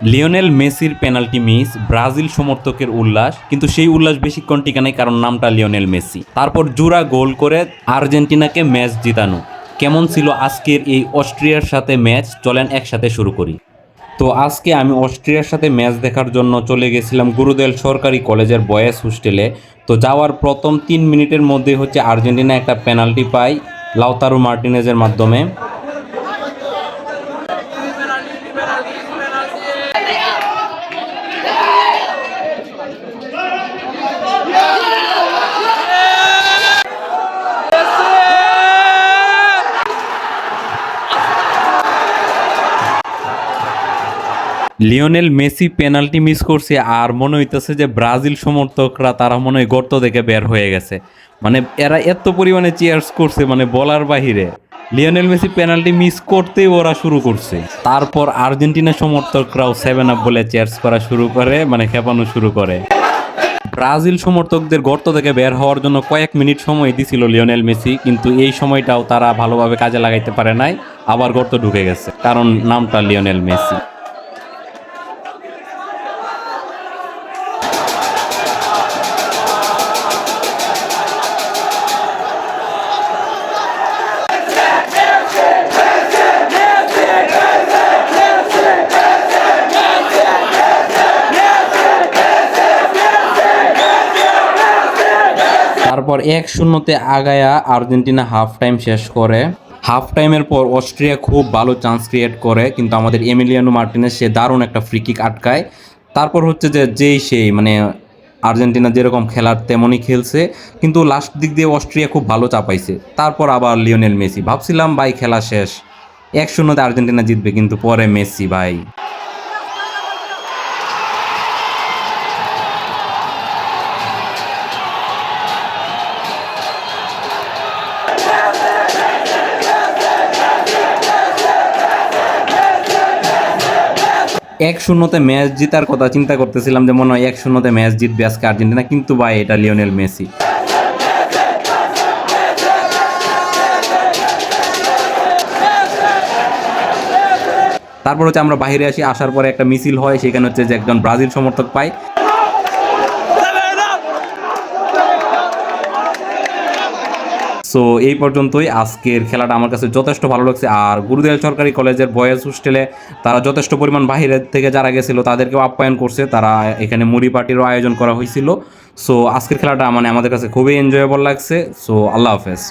Lionel মেসির penalty miss, Brazil সমর্থকের উল্লাস, কিন্তু সেই উল্লাস বেশিক্ষণ টিকে নাই কারণ নামটা লিওনেল মেসি। তারপর জোড়া গোল করে আর্জেন্টিনাকে ম্যাচ জিতানো। কেমন ছিল আজকের এই অস্ট্রিয়ার সাথে ম্যাচ, চলেন একসাথে শুরু করি। তো আজকে আমি অস্ট্রিয়ার সাথে ম্যাচ দেখার জন্য চলে গেছিলাম গুরুদেল সরকারি কলেজের বয়েজ হোস্টেলে। তো যাওয়ার প্রথম 3 মিনিটের মধ্যে হচ্ছে আর্জেন্টিনা একটা পেনাল্টি পায় লাউতারো মার্টিনেজের মাধ্যমে। লিওনেল মেসি পেনাল্টি মিস করছে আর মনে হইতেছে যে ব্রাজিল সমর্থকরা তারা মনে হয় গর্ত থেকে বের হয়ে গেছে। মানে এরা এত পরিমাণে চিয়ার্স করছে মানে বলার বাহিরে। লিওনেল মেসি পেনাল্টি মিস করতেই ওরা শুরু করছে। তারপর আর্জেন্টিনা সমর্থকরাও 7 আপ বলে চিয়ার্স করা শুরু করে, মানে খেপানো শুরু করে। ব্রাজিল সমর্থকদের গর্ত থেকে বের হওয়ার জন্য কয়েক মিনিট সময় দিছিল লিওনেল মেসি, কিন্তু এই সময়টাও তারা ভালোভাবে কাজে লাগাইতে পারে নাই, আবার গর্ত ঢুকে গেছে কারণ নামটা লিওনেল মেসি। তারপর 1-0 আগায়া আর্জেন্টিনা হাফ টাইম শেষ করে। হাফ টাইমের পর অস্ট্রিয়া খুব ভালো চান্স ক্রিয়েট করে, কিন্তু আমাদের এমিলিয়ানো মার্টিনেজ সে দারুণ একটা ফ্রি কিক আটকায়। তারপর হচ্ছে যে সেই মানে আর্জেন্টিনা যেরকম খেলার তেমনই খেলছে, কিন্তু লাস্ট দিক দিয়ে অস্ট্রিয়া খুব ভালো চাপাইছে। তারপর আবার লিওনেল মেসি, ভাবছিলাম ভাই খেলা শেষ, 1-0 আর্জেন্টিনা জিতবে, কিন্তু পরে মেসি ভাই। এক শূন্যতে ম্যাচ জিতার কথা চিন্তা করতেছিলাম যে মনে হয় 1-0 ম্যাচ জিতবে আজকে আর্জেন্টিনা, কিন্তু ভাই এটা লিওনেল মেসি। তারপর হচ্ছে আমরা বাইরে আসি, আসার পরে একটা মিছিল হয়, সেখানে হচ্ছে যে একজন ব্রাজিল সমর্থক পায়। সো এই পর্যন্তই আজকের খেলাটা আমার কাছে যথেষ্ট ভালো লাগছে। আর গুরুদেল সরকারি কলেজের বয়েজ হোস্টেলে তারা যথেষ্ট পরিমাণ বাহিরের থেকে যারা গেছিলো তাদেরকেও আপ্যায়ন করছে, তারা এখানে মুড়ি পার্টিরও আয়োজন করা হয়েছিল। সো আজকের খেলাটা মানে আমাদের কাছে খুবই এনজয়েবল লাগছে। সো আল্লাহ হাফেজ।